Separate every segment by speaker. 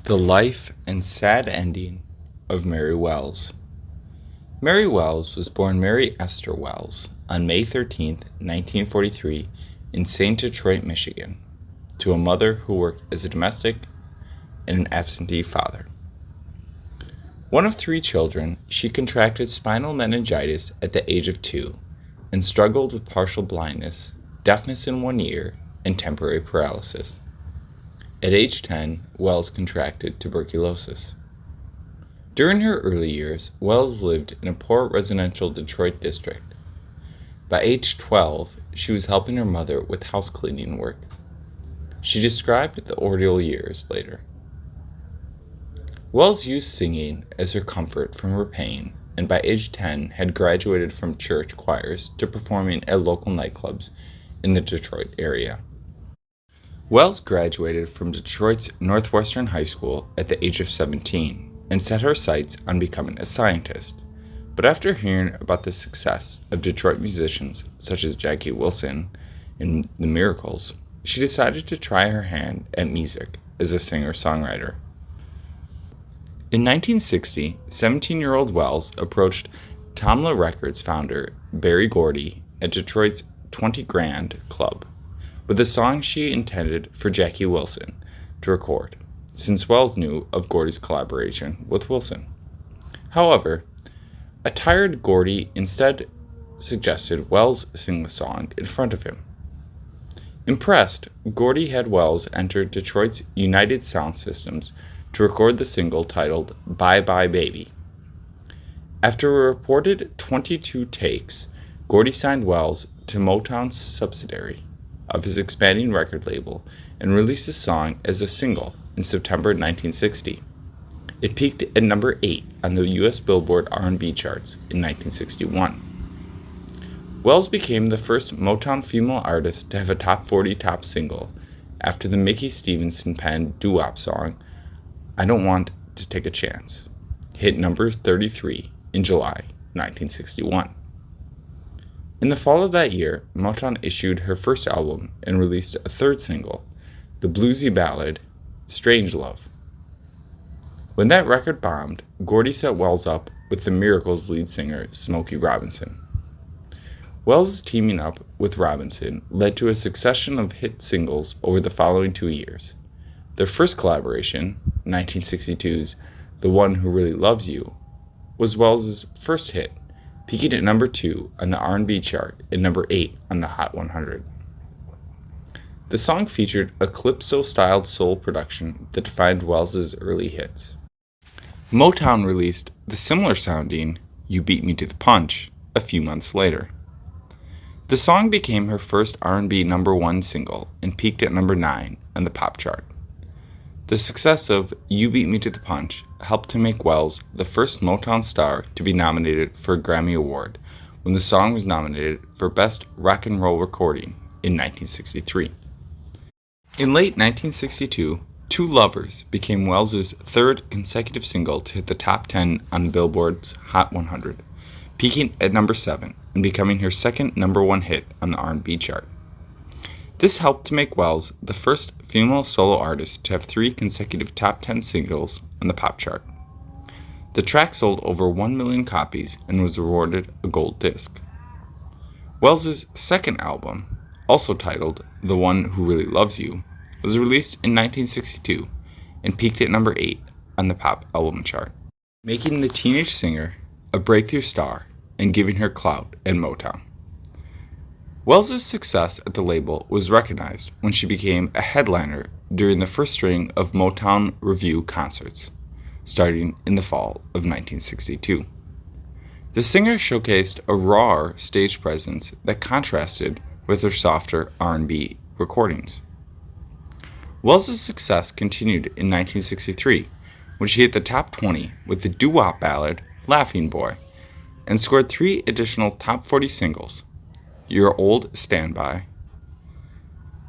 Speaker 1: The life and sad ending of Mary Wells. Mary Wells was born Mary Esther Wells on May 13, 1943, in St. Detroit, Michigan, to a mother who worked as a domestic and an absentee father. One of 3 children, she contracted spinal meningitis at the age of 2 and struggled with partial blindness, deafness in one ear, and temporary paralysis. At age 10, Wells contracted tuberculosis. During her early years, Wells lived in a poor residential Detroit district. By age 12, she was helping her mother with house cleaning work. She described the ordeal years later. Wells used singing as her comfort from her pain, and by age 10 had graduated from church choirs to performing at local nightclubs in the Detroit area. Wells graduated from Detroit's Northwestern High School at the age of 17 and set her sights on becoming a scientist. But after hearing about the success of Detroit musicians such as Jackie Wilson and the Miracles, she decided to try her hand at music as a singer-songwriter. In 1960, 17-year-old Wells approached Tamla Records founder Berry Gordy at Detroit's 20 Grand Club with a song she intended for Jackie Wilson to record, since Wells knew of Gordy's collaboration with Wilson. However, a tired Gordy instead suggested Wells sing the song in front of him. Impressed, Gordy had Wells enter Detroit's United Sound Systems to record the single titled Bye Bye Baby. After a reported 22 takes, Gordy signed Wells to Motown's subsidiary of his expanding record label and released the song as a single in September 1960. It peaked at number 8 on the U.S. Billboard R&B charts in 1961. Wells became the first Motown female artist to have a top 40 top single after the Mickey Stevenson penned doo-wop song I Don't Want to Take a Chance hit number 33 in July 1961. In the fall of that year, Motown issued her first album and released a 3rd single, the bluesy ballad Strange Love. When that record bombed, Gordy set Wells up with the Miracles lead singer Smokey Robinson. Wells' teaming up with Robinson led to a succession of hit singles over the following 2 years. Their first collaboration, 1962's The One Who Really Loves You, was Wells' first hit, peaking at number 2 on the R&B chart and number 8 on the Hot 100. The song featured a calypso-styled soul production that defined Wells' early hits. Motown released the similar-sounding You Beat Me to the Punch a few months later. The song became her first R&B number 1 single and peaked at number 9 on the pop chart. The success of You Beat Me to the Punch helped to make Wells the first Motown star to be nominated for a Grammy Award when the song was nominated for Best Rock and Roll Recording in 1963. In late 1962, Two Lovers became Wells' 3rd consecutive single to hit the top 10 on Billboard's Hot 100, peaking at number 7 and becoming her second number 1 hit on the R&B chart. This helped to make Wells the first female solo artist to have 3 consecutive top 10 singles on the pop chart. The track sold over 1 million copies and was awarded a gold disc. Wells' second album, also titled The One Who Really Loves You, was released in 1962 and peaked at number 8 on the pop album chart, making the teenage singer a breakthrough star and giving her clout at Motown. Wells' success at the label was recognized when she became a headliner during the first string of Motown Revue concerts, starting in the fall of 1962. The singer showcased a raw stage presence that contrasted with her softer R&B recordings. Wells' success continued in 1963 when she hit the top 20 with the doo-wop ballad Laughing Boy and scored 3 additional top 40 singles: Your Old Standby,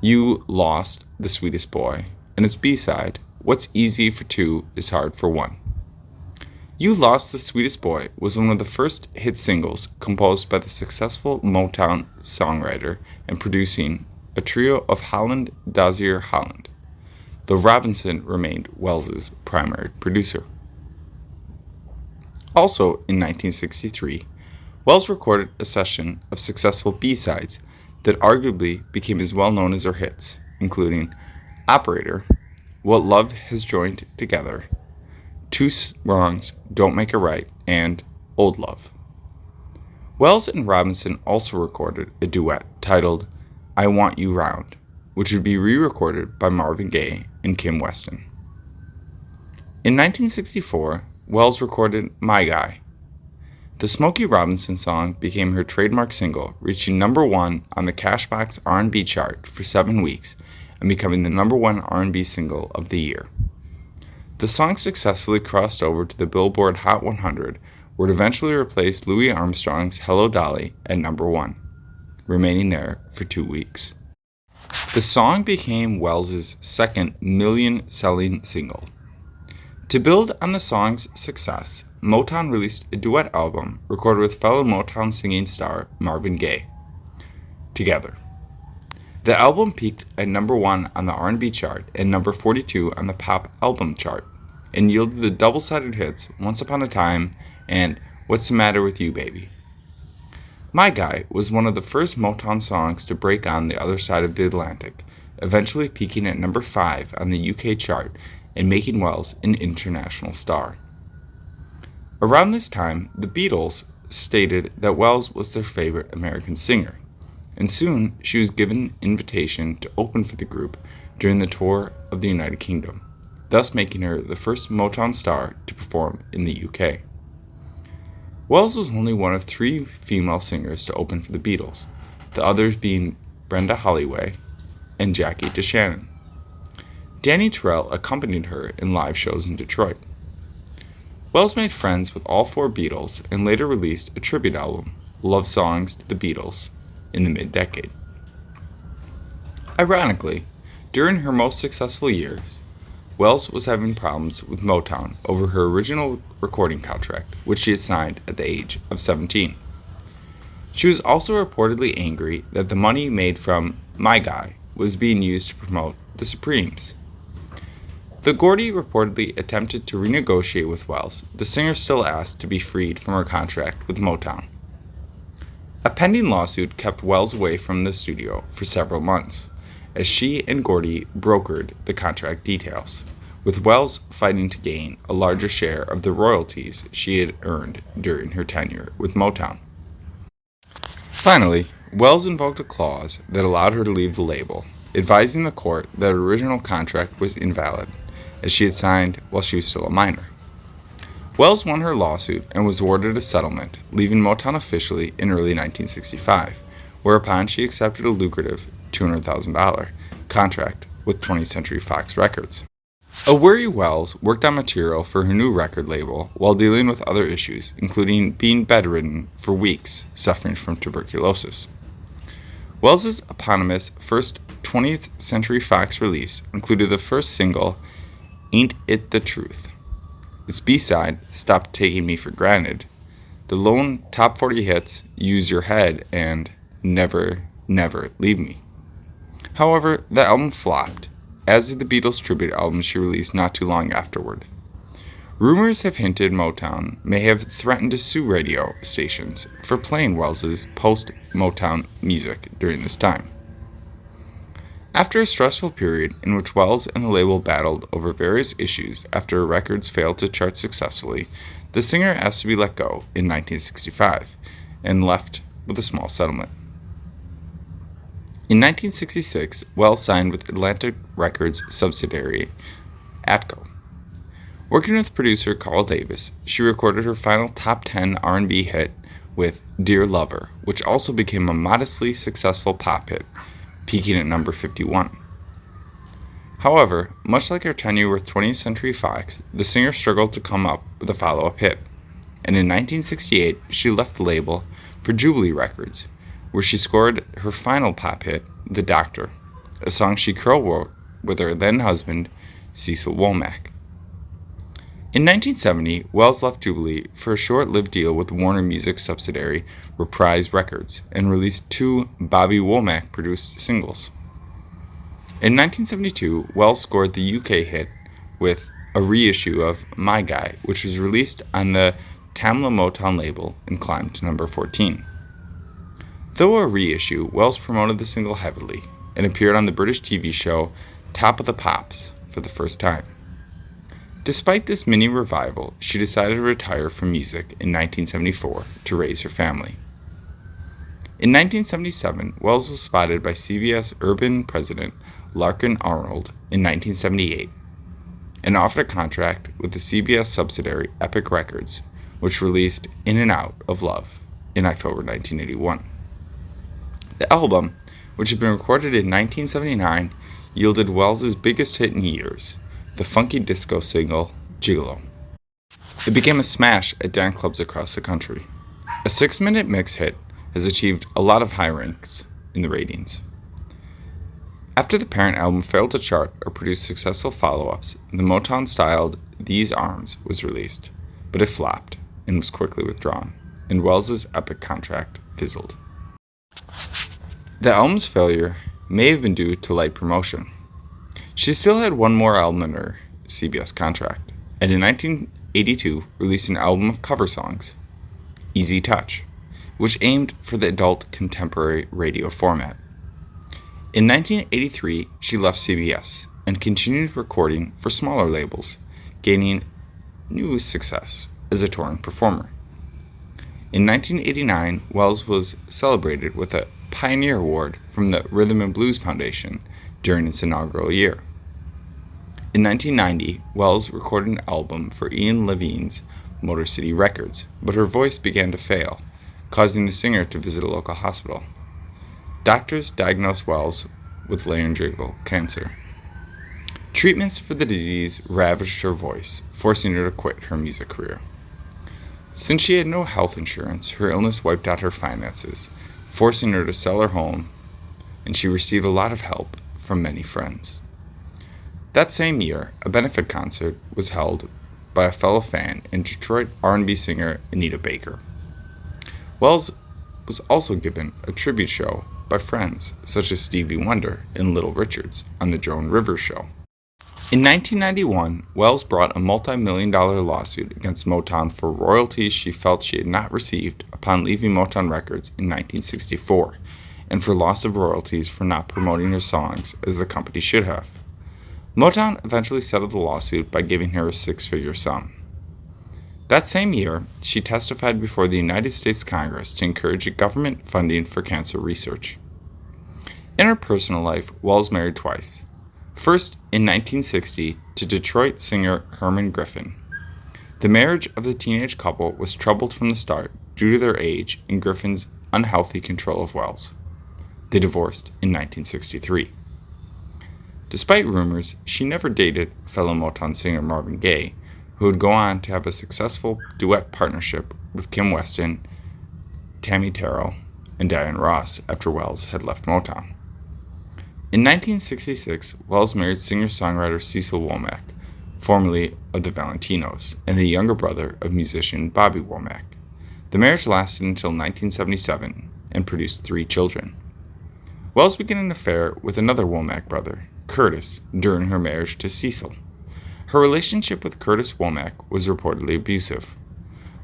Speaker 1: You Lost the Sweetest Boy, and its B-side, What's Easy for Two is Hard for One. You Lost the Sweetest Boy was one of the first hit singles composed by the successful Motown songwriter and producing a trio of Holland, Dozier, Holland. though Robinson remained Wells's primary producer. Also in 1963, Wells recorded a session of successful B-sides that arguably became as well known as her hits, including Operator, What Love Has Joined Together, Two Wrongs Don't Make a Right, and Old Love. Wells and Robinson also recorded a duet titled I Want You Round, which would be re-recorded by Marvin Gaye and Kim Weston. In 1964, Wells recorded My Guy. The Smokey Robinson song became her trademark single, reaching number 1 on the Cashbox R&B chart for 7 weeks and becoming the number 1 R&B single of the year. The song successfully crossed over to the Billboard Hot 100, where it eventually replaced Louis Armstrong's Hello Dolly at number 1, remaining there for 2 weeks. The song became Wells's second million-selling single. To build on the song's success, Motown released a duet album recorded with fellow Motown singing star Marvin Gaye, Together. The album peaked at number 1 on the R&B chart and number 42 on the pop album chart, and yielded the double-sided hits Once Upon a Time and What's the Matter with You, Baby. My Guy was one of the first Motown songs to break on the other side of the Atlantic, eventually peaking at number 5 on the UK chart and making Wells an international star. Around this time, the Beatles stated that Wells was their favorite American singer, and soon she was given an invitation to open for the group during the tour of the United Kingdom, thus making her the first Motown star to perform in the UK. Wells was only one of 3 female singers to open for the Beatles, the others being Brenda Holloway and Jackie DeShannon. Danny Terrell accompanied her in live shows in Detroit. Wells made friends with all 4 Beatles and later released a tribute album, Love Songs to the Beatles, in the mid-decade. Ironically, during her most successful years, Wells was having problems with Motown over her original recording contract, which she had signed at the age of 17. She was also reportedly angry that the money made from My Guy was being used to promote the Supremes. Though Gordy reportedly attempted to renegotiate with Wells, the singer still asked to be freed from her contract with Motown. A pending lawsuit kept Wells away from the studio for several months, as she and Gordy brokered the contract details, with Wells fighting to gain a larger share of the royalties she had earned during her tenure with Motown. Finally, Wells invoked a clause that allowed her to leave the label, advising the court that her original contract was invalid, as she had signed while she was still a minor. Wells won her lawsuit and was awarded a settlement, leaving Motown officially in early 1965, whereupon she accepted a lucrative $200,000 contract with 20th Century Fox Records. A weary Wells worked on material for her new record label while dealing with other issues, including being bedridden for weeks, suffering from tuberculosis. Wells's eponymous first 20th Century Fox release included the first single, Ain't It the Truth, its B-side, Stop Taking Me for Granted, the lone top 40 hits, Use Your Head, and Never, Never Leave Me. However, the album flopped, as did the Beatles' tribute album she released not too long afterward. Rumors have hinted Motown may have threatened to sue radio stations for playing Wells's post-Motown music during this time. After a stressful period in which Wells and the label battled over various issues after her records failed to chart successfully, the singer asked to be let go in 1965 and left with a small settlement. In 1966, Wells signed with Atlantic Records subsidiary Atco. Working with producer Carl Davis, she recorded her final top 10 R&B hit with Dear Lover, which also became a modestly successful pop hit, peaking at number 51. However, much like her tenure with 20th Century Fox, the singer struggled to come up with a follow-up hit, and in 1968 she left the label for Jubilee Records, where she scored her final pop hit, The Doctor, a song she co-wrote with her then-husband, Cecil Womack. In 1970, Wells left Jubilee for a short-lived deal with Warner Music subsidiary Reprise Records and released 2 Bobby Womack-produced singles. In 1972, Wells scored the UK hit with a reissue of My Guy, which was released on the Tamla Motown label and climbed to number 14. Though a reissue, Wells promoted the single heavily and appeared on the British TV show Top of the Pops for the first time. Despite this mini revival, she decided to retire from music in 1974 to raise her family. In 1977, Wells was spotted by CBS urban president Larkin Arnold in 1978 and offered a contract with the CBS subsidiary Epic Records, which released In and Out of Love in October 1981. The album, which had been recorded in 1979, yielded Wells' biggest hit in years, the funky disco single Gigolo. It became a smash at dance clubs across the country. A 6-minute mix hit has achieved a lot of high ranks in the ratings. After the parent album failed to chart or produce successful follow-ups, the Motown-styled These Arms was released, but it flopped and was quickly withdrawn, and Wells' Epic contract fizzled. The album's failure may have been due to light promotion. She still had one more album in her CBS contract, and in 1982 released an album of cover songs, Easy Touch, which aimed for the adult contemporary radio format. In 1983, she left CBS and continued recording for smaller labels, gaining new success as a touring performer. In 1989, Wells was celebrated with a Pioneer Award from the Rhythm and Blues Foundation during its inaugural year. In 1990, Wells recorded an album for Ian Levine's Motor City Records, but her voice began to fail, causing the singer to visit a local hospital. Doctors diagnosed Wells with laryngeal cancer. Treatments for the disease ravaged her voice, forcing her to quit her music career. Since she had no health insurance, her illness wiped out her finances, forcing her to sell her home, and she received a lot of help from many friends. That same year, a benefit concert was held by a fellow fan and Detroit R&B singer Anita Baker. Wells was also given a tribute show by friends such as Stevie Wonder and Little Richards on the Joan Rivers Show. In 1991, Wells brought a multi-million-dollar lawsuit against Motown for royalties she felt she had not received upon leaving Motown Records in 1964, and for loss of royalties for not promoting her songs as the company should have. Motown eventually settled the lawsuit by giving her a 6-figure sum. That same year, she testified before the United States Congress to encourage government funding for cancer research. In her personal life, Wells married twice. First, in 1960, to Detroit singer Herman Griffin. The marriage of the teenage couple was troubled from the start due to their age and Griffin's unhealthy control of Wells. They divorced in 1963. Despite rumors, she never dated fellow Motown singer Marvin Gaye, who would go on to have a successful duet partnership with Kim Weston, Tammy Terrell, and Diana Ross after Wells had left Motown. In 1966, Wells married singer-songwriter Cecil Womack, formerly of the Valentinos, and the younger brother of musician Bobby Womack. The marriage lasted until 1977 and produced 3 children. Wells began an affair with another Womack brother, Curtis, during her marriage to Cecil. Her relationship with Curtis Womack was reportedly abusive.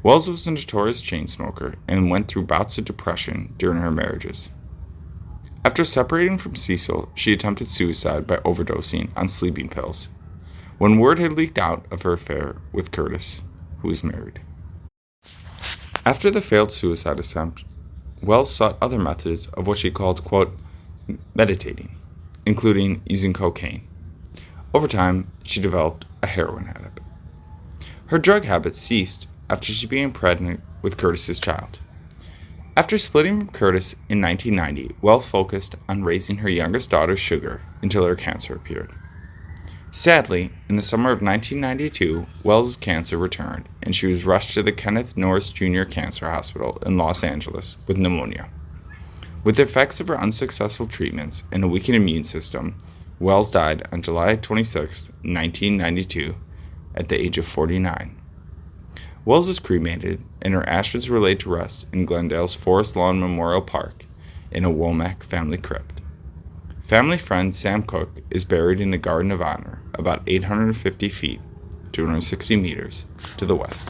Speaker 1: Wells was a notorious chain smoker and went through bouts of depression during her marriages. After separating from Cecil, she attempted suicide by overdosing on sleeping pills, when word had leaked out of her affair with Curtis, who was married. After the failed suicide attempt, Wells sought other methods of what she called, quote, meditating, including using cocaine. Over time, she developed a heroin habit. Her drug habit ceased after she became pregnant with Curtis's child. After splitting from Curtis in 1990, Wells focused on raising her youngest daughter, Sugar, until her cancer appeared. Sadly, in the summer of 1992, Wells' cancer returned, and she was rushed to the Kenneth Norris Jr. Cancer Hospital in Los Angeles with pneumonia. With the effects of her unsuccessful treatments and a weakened immune system, Wells died on July 26, 1992, at the age of 49. Wells was cremated, and her ashes were laid to rest in Glendale's Forest Lawn Memorial Park in a Womack family crypt. Family friend Sam Cooke is buried in the Garden of Honor, about 850 feet, 260 meters, to the west.